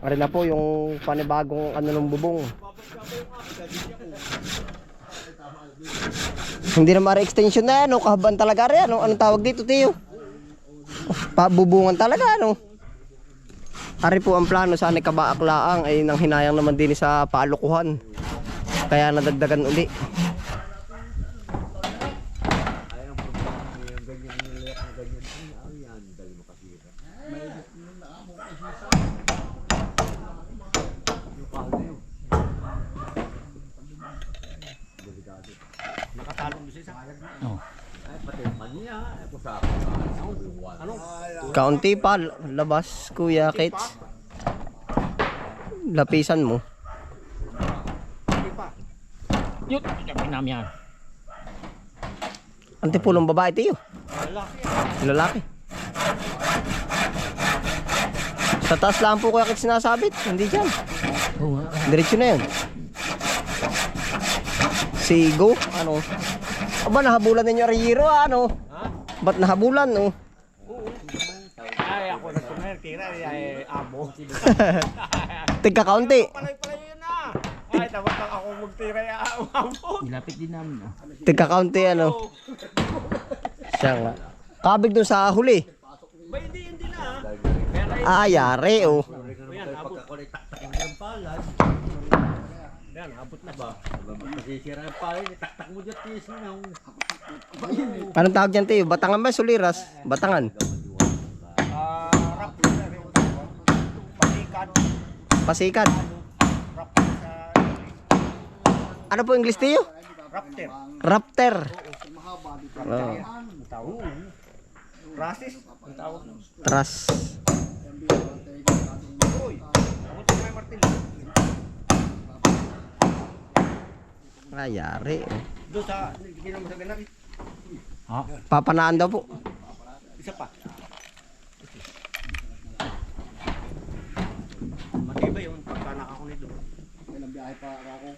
Ari na po yung panibagong ano ng bubong. Hindi na mara-extension na ano, kahaban talaga rin ano. Anong tawag dito, Tiyo? Pabubungan talaga ano. Ari po ang plano sa kabaaklaang ay nang hinayang naman din sa paalukuhan. Kaya nadagdagan uli. Kaunti pa labas, Kuya Kits. Lapisan mo. Yut, namin yan. Antipulong babae, Tiyo. Lalaki. Sa taas lang po, Kuya Kits, sinasabit. Hindi dyan. Diretso na yun. Sigo, ano? Aba, nahabulan ninyo Riyero, ano? Ba't nahabulan, no? Ay, ako na tumer, tira, ay, abo. Tigka kaunti. Palay yun na. Ay, tapos lang ako magtira, ay, abo. Ilapit din namin, ah. Tigka kaunti, ano? Siya nga. Kabig dun sa huli. Ba, hindi na. Ah, yari, oh. Yan, abot. Yan, abot na ba? Masisira yung palay, taktak mo dyan, tis na. Anong tawag dyan, Tiyo? Batangan ba? Suliras? Batangan. Rap na rin. Pasikat. Pasikat. Rap sa... Ano po English, Tiyo? Raptor. Raptor. Ang tawag. Rasis. Ang tawag. Tras. Uy, abot na may martilyo. Ah, yari. Doon sa, hindi naman sa ganari. Papanaan daw po. Isa pa. Matibay yun, pagka nakakunit doon. Ilang biyahe pa ako.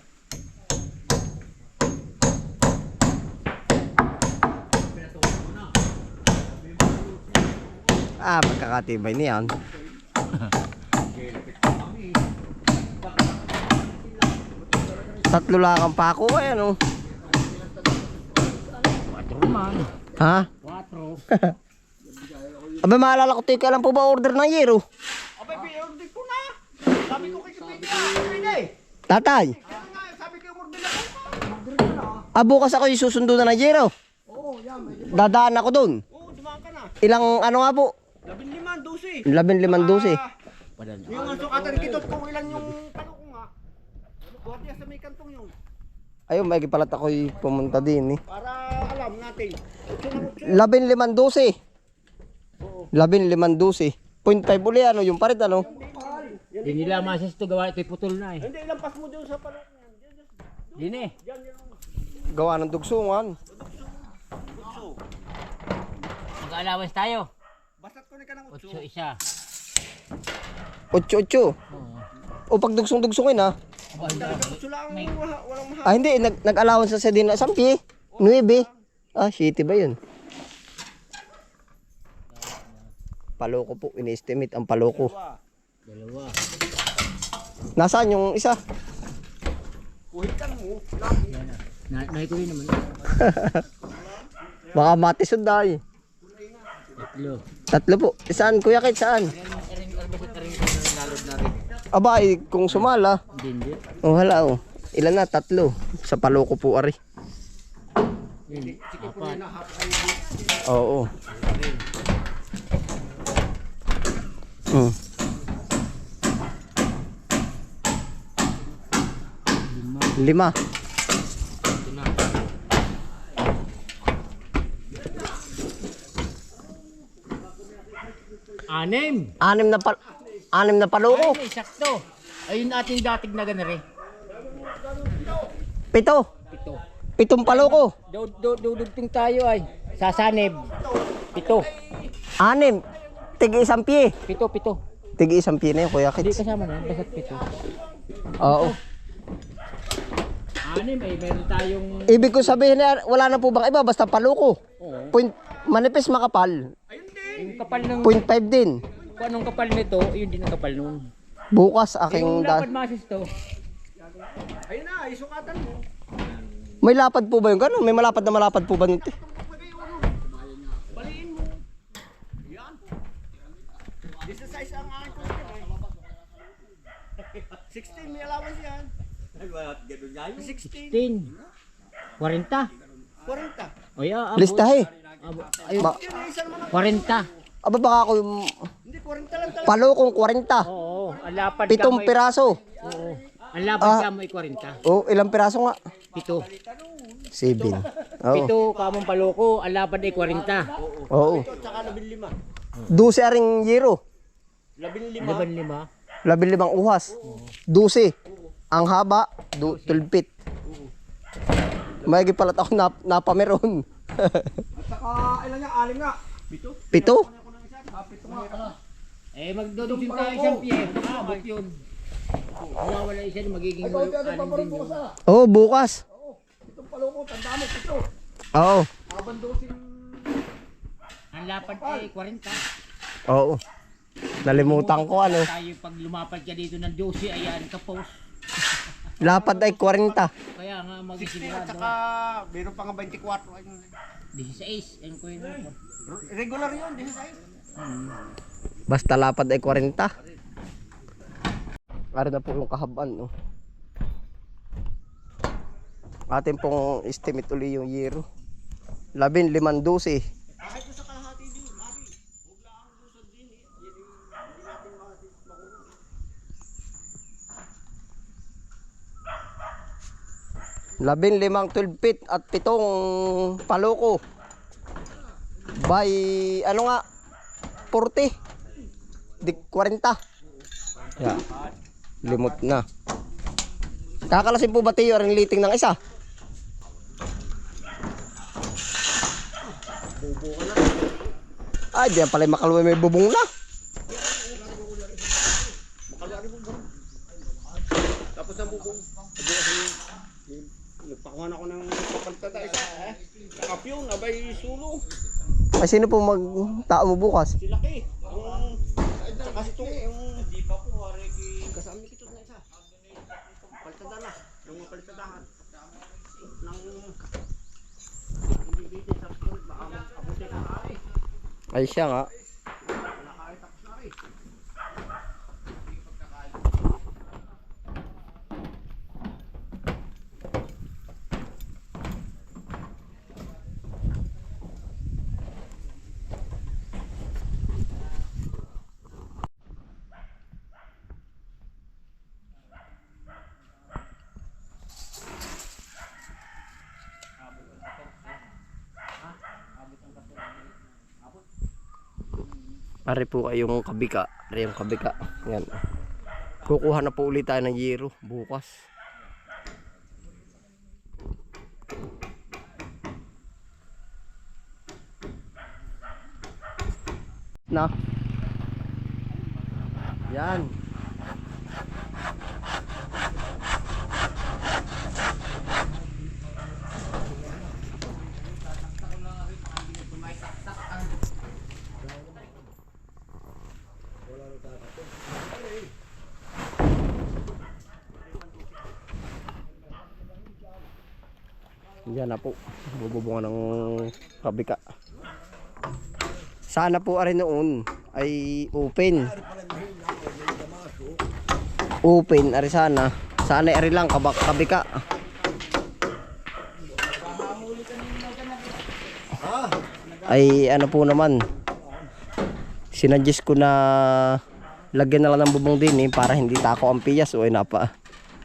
Ah, pagkakatibay niyan. Tatlo lang ang pako, ay ano? 4 man. Ha? 4. Aba, maalala ko, Tiyo, kailan po ba order ng Yero? Abay, order ko na. Sabi ko kay Kapitya, Tatay, sabi ko order na ko. bukas ako yung susundo na ng Yero. Oo, yan. Dadaan ako dun. Oo, dumaan ka na. Ilang ano nga po? 15, 12. 15-12. Yung ang sukatan kitot kung ilan yung palo ko nga. Guardia sa may kantong yung. Ayun, may palat ako'y pumunta din eh. Para alam natin. 15-12. 15-12. 0.5 uli ano, yung parit ano? Hindi nila masas to gawa ito'y putol na eh. Hindi, ilampas mo doon sa palo ko yan. Dini eh. Gawa ng dugsungan. Mag-allowance tayo. Basta't ko na ka ng 8 isa. 8-8. O pag dugsong-dugsongin ha. Utso lang, walang mahal. Ah hindi, nag-allowance sa din na 10. 9. Ah, shitty ba yun? Paloko po, ini-estimate ang paloko. Dalawa. Nasaan yung isa? Kuhitan mo. Naikuhin naman. Baka matisod dahil. 3. 3 po. Saan, Kuya Kit? Saan? Aba, kung sumala. Hindi. Oh, hala, oh. Ilan na? 3. Sa paloko po, ari. Yun. 4. Oo. Hmm. 5. Anim. 6 na paloko. Ay, sakto. Ayun ating dating na ganari. 7. 7. 7 paloko. Dudugtong tayo ay. Sasanib. 7. 6. Tigi isang pie. 7. Tigi isang pie na yun, Kuya Hindi Kits. kasama na. Basta't 7. Oo. Anim ay meron tayong... Ibig ko sabihin na wala na po bang iba, basta paloko. Oo. Manipis makapal. Yung kapal ng... 0.5 din. Kung anong kapal nito, yun din ang kapal nun. Bukas Yung aking lapad masis to. Ayun na, isukatan mo. May lapad po ba yung gano'n? May malapad na malapad po ba nito? Baliin mo. Yan. This is size ang akin ko. 16, may allowance yan. 16. 10. 40. 40. O yeah, Listahe. Ayun, Ma- Yun, isa naman. 40. Aba baka ako yung Hindi, 40 lang talaga. palokong 40. Oo, ang lapad 7 kamay. piraso. Oo. Ang lapad Ah. kamay 40. Oh, ilang piraso nga? 7. 7. Oo. 7 kamong paloko, ang lapad ay 40. Oo. Ito, tsaka 15. 12 aring yero. 15. 15. 15 uhas. 12. Ang haba, 12 feet. May palat ako napameron. At saka, ilan nga, aling nga. 7? Eh magdodugsin tayo isang piye. Abot yun. Mawawala isa magiging anim din yun. Oo, bukas. Itong paloko, tanda mo, 7. Oo. Abandosin. Ang lapad ay 40. Oo. Nalimutan ko ano. Tayo pag lumapad ka dito ng 12, ayan kapos. Lapad ay 40. Kaya nga 16 at magsigurado. saka, meron pa nga 24. Ayun. 16. Ayun ko yun. Regular yun, 16. Basta lapad ay 40. Ari na po yung kahaban. Oh. Atin pong estimate uli yung yero. 15-12. Kahit sa kalahati din, Abi. Huwag lang ang lusod din eh. Hindi natin makuha. 15 12 feet at 7 paloko. By ano nga 40. Di 40. Yeah. Limot na. Kakalasin po ba tayo ang liting ng isa? Ay, diyan pala makaluwi may bubong na. Tapos ang bubong. Nagpakuhan ako ng papalitan isa. Saka piyong, abay sulo. Ay, sino po mag-tao mo bukas? Si Laki. Saka si Tung. Hindi pa po, Wareki. Kasama ni Kitot na isa. Palitan na. Yung mga palitadahan. Nang hindi bitin sa piyong. Baka mag-abutin na ay. Ay, siya nga. Nakakaya tapos na rin. Ari po ay yung kabika. Ari yung kabika. Yan. Kukuha na po ulit tayo ng yero bukas. Na. Yan. Yan na po. Bububungan ng kabika. Sana po ari noon ay open. Open ari sana. Sana ari lang kabika. Ay ano po naman. Sinadjust ko na lagyan na lang ng bubong din para hindi tako ang piyas o ay napa.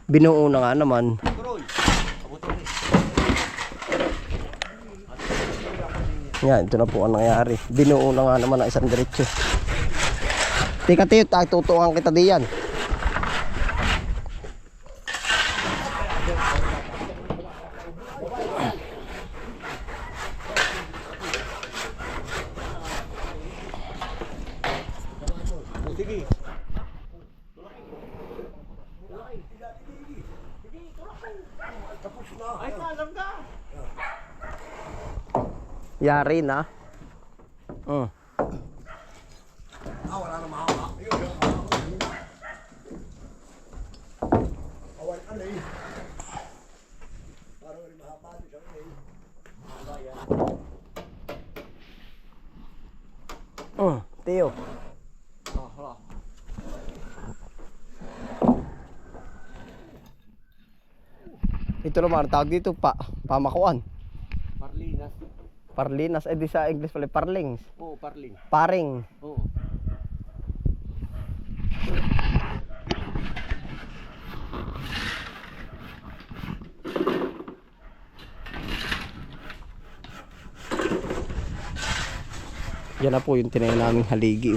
Binuo na nga naman. Yan, ito na po ang nangyari. Binuo na nga naman ang isang diretso. Teka tayo, tutukan kita diyan. Sige. Ay, alam ka. Yari na. Teo. Ito naman, ang tawag dito, pamakuan. Parlinas. Parlinas, di sa English pala, parlings. Oo, parling. Paring. Oo. Yan na po yung tinayo naming haligi.